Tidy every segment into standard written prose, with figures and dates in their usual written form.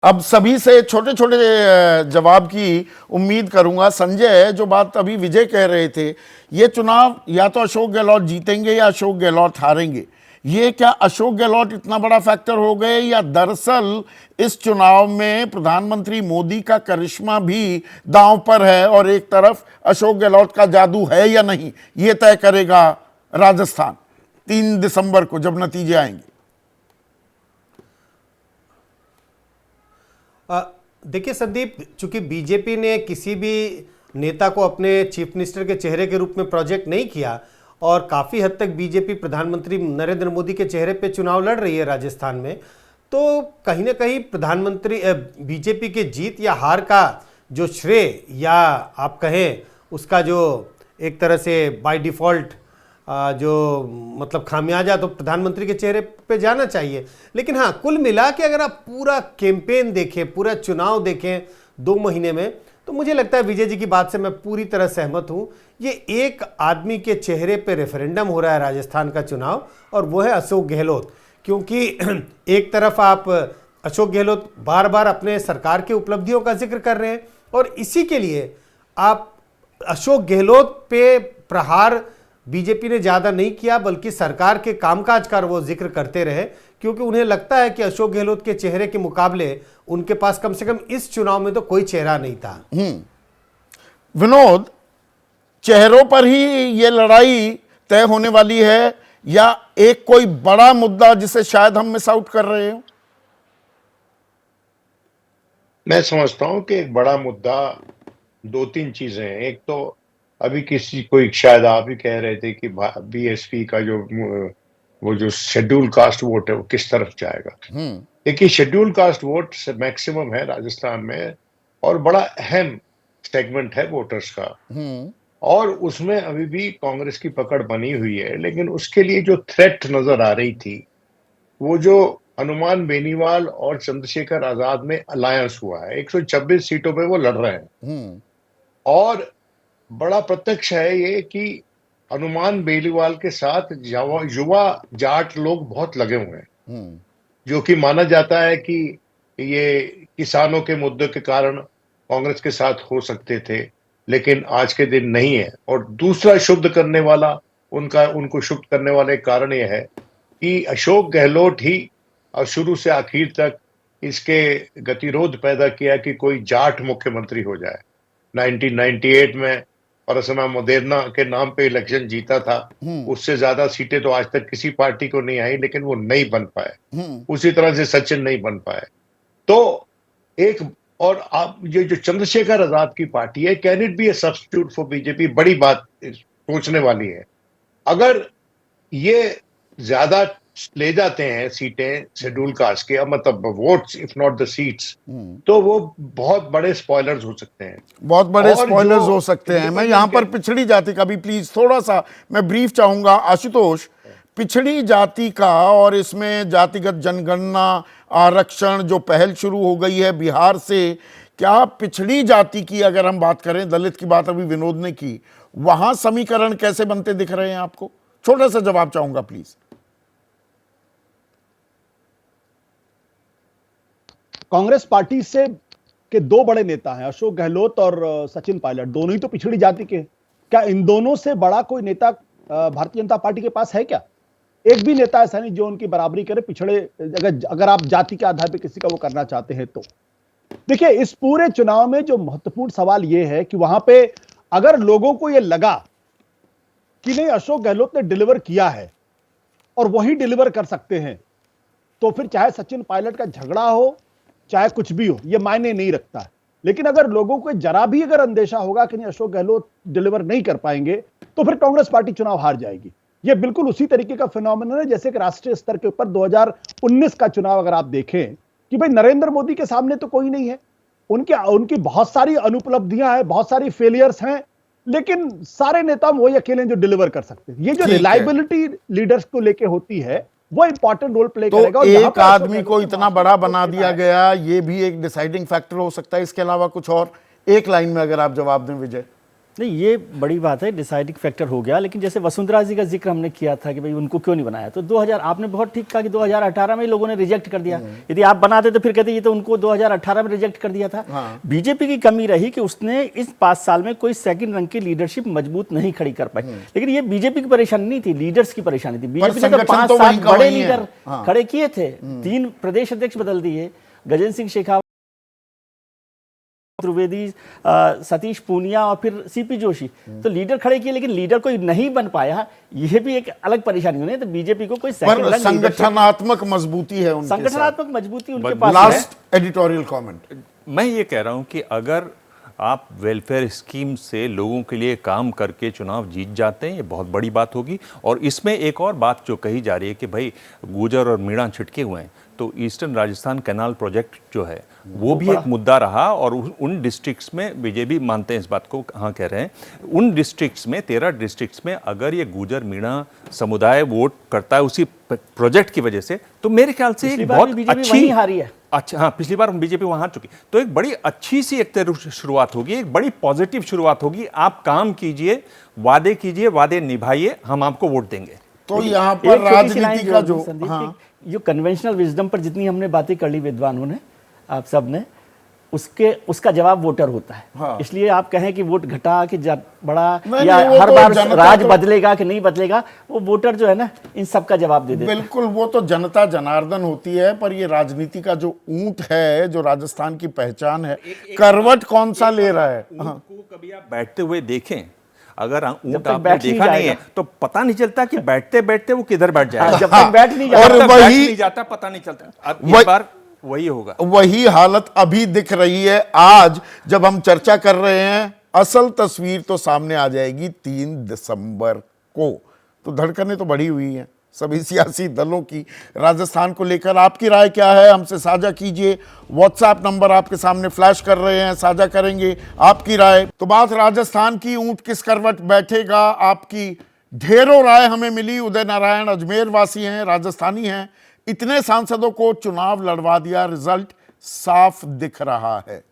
अब सभी से छोटे छोटे जवाब की उम्मीद करूंगा। संजय, जो बात अभी विजय कह रहे थे, ये चुनाव या तो अशोक गहलोत जीतेंगे या अशोक गहलोत हारेंगे, ये क्या अशोक गहलोत इतना बड़ा फैक्टर हो गए, या दरअसल इस चुनाव में प्रधानमंत्री मोदी का करिश्मा भी दांव पर है और एक तरफ अशोक गहलोत का जादू है या नहीं, ये तय करेगा राजस्थान 3 दिसंबर को जब नतीजे आएंगे। देखिए संदीप, चूंकि बीजेपी ने किसी भी नेता को अपने चीफ मिनिस्टर के चेहरे के रूप में प्रोजेक्ट नहीं किया और काफ़ी हद तक बीजेपी प्रधानमंत्री नरेंद्र मोदी के चेहरे पे चुनाव लड़ रही है राजस्थान में, तो कहीं ना कहीं प्रधानमंत्री बीजेपी के जीत या हार का जो श्रेय या आप कहें उसका जो एक तरह से बाय डिफ़ॉल्ट जो मतलब खामियाजा तो प्रधानमंत्री के चेहरे पे जाना चाहिए। लेकिन हाँ, कुल मिला के अगर आप पूरा कैंपेन देखें, पूरा चुनाव देखें 2 महीने में, तो मुझे लगता है विजय जी की बात से मैं पूरी तरह सहमत हूं। ये एक आदमी के चेहरे पे रेफरेंडम हो रहा है राजस्थान का चुनाव, और वो है अशोक गहलोत। क्योंकि एक तरफ आप अशोक गहलोत बार बार अपने सरकार की उपलब्धियों का जिक्र कर रहे हैं और इसी के लिए आप अशोक गहलोत पे प्रहार बीजेपी ने ज्यादा नहीं किया, बल्कि सरकार के कामकाज का वो जिक्र करते रहे, क्योंकि उन्हें लगता है कि अशोक गहलोत के चेहरे के मुकाबले उनके पास कम से कम इस चुनाव में तो कोई चेहरा नहीं था। विनोद, चेहरों पर ही ये लड़ाई तय होने वाली है या एक कोई बड़ा मुद्दा जिसे शायद हम मिस आउट कर रहे हो? मैं समझता हूं कि एक बड़ा मुद्दा 2-3 चीजें हैं। एक तो अभी किसी कोई, शायद आप ही कह रहे थे कि बीएसपी का वो जो शेड्यूल कास्ट वोट है वो किस तरफ जाएगा। देखिए, शेड्यूल कास्ट वोट मैक्सिमम है राजस्थान में और बड़ा अहम सेगमेंट है वोटर्स का, और उसमें अभी भी कांग्रेस की पकड़ बनी हुई है। लेकिन उसके लिए जो थ्रेट नजर आ रही थी, वो जो हनुमान बेनीवाल और चंद्रशेखर आजाद में अलायंस हुआ है, 126 सीटों पे वो लड़ रहे हैं, और बड़ा प्रत्यक्ष है ये कि हनुमान बेनीवाल के साथ युवा जाट लोग बहुत लगे हुए हैं, जो कि माना जाता है कि ये किसानों के मुद्दे के कारण कांग्रेस के साथ हो सकते थे, लेकिन आज के दिन नहीं है। और दूसरा शुद्ध करने वाला उनको शुद्ध करने वाला एक कारण यह है कि अशोक गहलोत ही शुरू से आखिर तक इसके गतिरोध पैदा किया कि कोई जाट मुख्यमंत्री हो जाए। 1998 में परसमा मोदेरना के नाम पे इलेक्शन जीता था, उससे ज्यादा सीटें तो आज तक किसी पार्टी को नहीं आई, लेकिन वो नहीं बन पाए। उसी तरह से सचिन नहीं बन पाए। तो एक और आप ये जो चंद्रशेखर आजाद की पार्टी है, can it be A substitute for BJP, बड़ी बात सोचने वाली है। अगर ये ज्यादा ले जाते हैं सीटें शेड्यूल कास्ट के, मतलब votes if not the seats, तो वो बहुत बड़े स्पॉयलर्स हो सकते हैं, बहुत बड़े स्पॉयलर्स हो सकते हैं। मैं यहां पर पिछड़ी जाति का भी प्लीज थोड़ा सा मैं ब्रीफ चाहूंगा। आशुतोष, पिछड़ी जाति का और इसमें जातिगत जनगणना आरक्षण जो पहल शुरू हो गई है बिहार से, क्या पिछड़ी जाति की अगर हम बात करें, दलित की बात अभी विनोद ने की, वहां समीकरण कैसे बनते दिख रहे हैं आपको? छोटा सा जवाब चाहूंगा प्लीज। कांग्रेस पार्टी से के 2 बड़े नेता हैं, अशोक गहलोत और सचिन पायलट, दोनों ही तो पिछड़ी जाति के। क्या इन दोनों से बड़ा कोई नेता भारतीय जनता पार्टी के पास है क्या? एक भी नेता ऐसा नहीं जो उनकी बराबरी करे पिछड़े, अगर आप जाति के आधार पर किसी का वो करना चाहते हैं तो। देखिए, इस पूरे चुनाव में जो महत्वपूर्ण सवाल यह है कि वहां पे अगर लोगों को यह लगा कि नहीं अशोक गहलोत ने डिलीवर किया है और वही डिलीवर कर सकते हैं, तो फिर चाहे सचिन पायलट का झगड़ा हो, चाहे कुछ भी हो, यह मायने नहीं रखता है। लेकिन अगर लोगों को जरा भी अगर अंदेशा होगा कि नहीं अशोक गहलोत डिलीवर नहीं कर पाएंगे, तो फिर कांग्रेस पार्टी चुनाव हार जाएगी। यह बिल्कुल उसी तरीके का फिनोमेनन है जैसे कि राष्ट्रीय स्तर के ऊपर 2019 का चुनाव अगर आप देखें कि भाई नरेंद्र मोदी के सामने तो कोई नहीं है, उनकी बहुत सारी अनुपलब्धियां हैं, बहुत सारी फेलियर्स हैं, लेकिन सारे नेता वही अकेले जो डिलीवर कर सकते हैं। ये जो रिलायबिलिटी लीडर्स को लेके होती है, वो इंपॉर्टेंट रोल प्ले करेगा। तो एक आदमी को इतना बड़ा बना दिया गया, ये भी एक डिसाइडिंग फैक्टर हो सकता है। इसके अलावा कुछ और एक लाइन में अगर आप जवाब दें विजय। नहीं, ये बड़ी बात है, डिसाइडिंग फैक्टर हो गया। लेकिन जैसे वसुंधरा जी का जिक्र हमने किया था कि भाई उनको क्यों नहीं बनाया, तो 2000 आपने बहुत ठीक कहा कि 2018 में लोगों ने रिजेक्ट कर दिया। यदि आप बनाते तो फिर कहते ये तो उनको 2018 में रिजेक्ट कर दिया था। बीजेपी की कमी रही कि उसने इस 5 साल में कोई सेकंड रंग की लीडरशिप मजबूत नहीं खड़ी कर पाई। लेकिन ये बीजेपी की परेशानी नहीं थी, लीडर्स की परेशानी थी। बीजेपी ने तो 5-7 बड़े लीडर खड़े किए थे, 3 प्रदेश अध्यक्ष बदल दिए, गजेंद्र सिंह शेखावत, त्रिवेदी, सतीश पूनिया और फिर सीपी जोशी, तो लीडर खड़े किए, लेकिन लीडर कोई नहीं बन पाया। यह भी एक अलग परेशानी है। तो बीजेपी को कोई पर संगठनात्मक मजबूती है उनके साथ। संगठनात्मक मजबूती उनके पास है। लास्ट एडिटोरियल कमेंट, मैं ये कह रहा हूं कि अगर आप वेलफेयर स्कीम से लोगों के लिए काम करके चुनाव जीत जाते हैं, ये बहुत बड़ी बात होगी। और इसमें एक और बात जो कही जा रही है कि भाई गुर्जर और मीणा छिटके हुए हैं, तो ईस्टर्न राजस्थान कैनाल प्रोजेक्ट जो है वो भी एक मुद्दा रहा। और उन डिस्ट्रिक्ट्स में बीजेपी मानते हैं इस बात को, हाँ कह रहे हैं, उन डिस्ट्रिक्ट्स में 13 डिस्ट्रिक्ट्स में अगर ये गुर्जर मीणा समुदाय वोट करता है उसी प्रोजेक्ट की वजह से, तो मेरे ख्याल से एक बहुत अच्छी हारी है। अच्छा, हाँ, पिछली बार बीजेपी वहां हार चुकी, तो एक बड़ी अच्छी सी एक शुरुआत होगी, एक बड़ी पॉजिटिव शुरुआत होगी। आप काम कीजिए, वादे निभाइए, हम आपको वोट देंगे। तो यहाँ पर राजनीति का जो जो कन्वेंशनल विजडम पर जितनी हमने बातें कर ली विद्वानों ने, आप सब ने, उसका जवाब वोटर होता है। हाँ। इसलिए आप कहें कि वोट घटा कि बड़ा नहीं, या नहीं, हर तो बार राज तो बदलेगा कि नहीं बदलेगा, वो वोटर जो है ना इन सब का जवाब दे देता है। बिल्कुल, वो तो जनता जनार्दन होती है। पर ये राजनीति का जो ऊंट है, जो राजस्थान की पहचान है, करवट कौन सा ले रहा है। ऊंट को कभी आप बैठते हुए देखें, अगर ऊंट आपने देखा नहीं है तो पता नहीं चलता कि बैठते बैठते वो किधर बैठ जाएगा। जब तक बैठ नहीं जाता, और वही जाता पता नहीं चलता। अब इस बार वही होगा, वही हालत अभी दिख रही है। आज जब हम चर्चा कर रहे हैं, असल तस्वीर तो सामने आ जाएगी 3 दिसंबर को। तो धड़कनें तो बढ़ी हुई हैं सभी सियासी दलों की राजस्थान को लेकर। आपकी राय क्या है, हमसे साझा कीजिए। व्हाट्सएप नंबर आपके सामने फ्लैश कर रहे हैं, साझा करेंगे आपकी राय। तो बात राजस्थान की, ऊंट किस करवट बैठेगा, आपकी ढेरों राय हमें मिली। उदय नारायण अजमेर वासी हैं, राजस्थानी हैं। इतने सांसदों को चुनाव लड़वा दिया, रिजल्ट साफ दिख रहा है।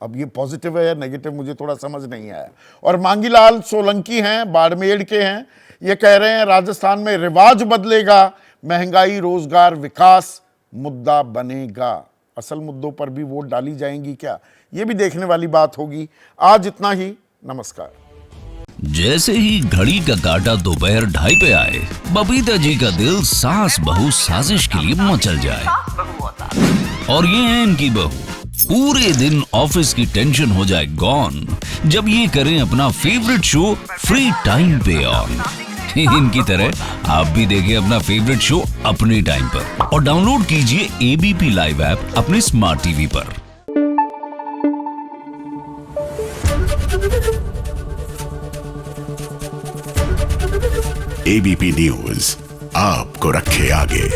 अब ये पॉजिटिव है या नेगेटिव मुझे थोड़ा समझ नहीं आया। और मांगीलाल सोलंकी हैं, बाड़मेर के हैं, ये कह रहे हैं राजस्थान में रिवाज बदलेगा, महंगाई, रोजगार, विकास मुद्दा बनेगा। असल मुद्दों पर भी वोट डाली जाएंगी क्या, ये भी देखने वाली बात होगी। आज इतना ही, नमस्कार। जैसे ही घड़ी का काटा दोपहर 2:30 पे आए, बबीता जी का दिल सास बहू साजिश के लिए मचल जाए। और ये है इनकी बहू, पूरे दिन ऑफिस की टेंशन हो जाए गॉन जब ये करें अपना फेवरेट शो फ्री टाइम पे ऑन। इनकी तरह आप भी देखिए अपना फेवरेट शो अपने टाइम पर और डाउनलोड कीजिए एबीपी लाइव ऐप अपने स्मार्ट टीवी पर। एबीपी न्यूज आपको रखे आगे।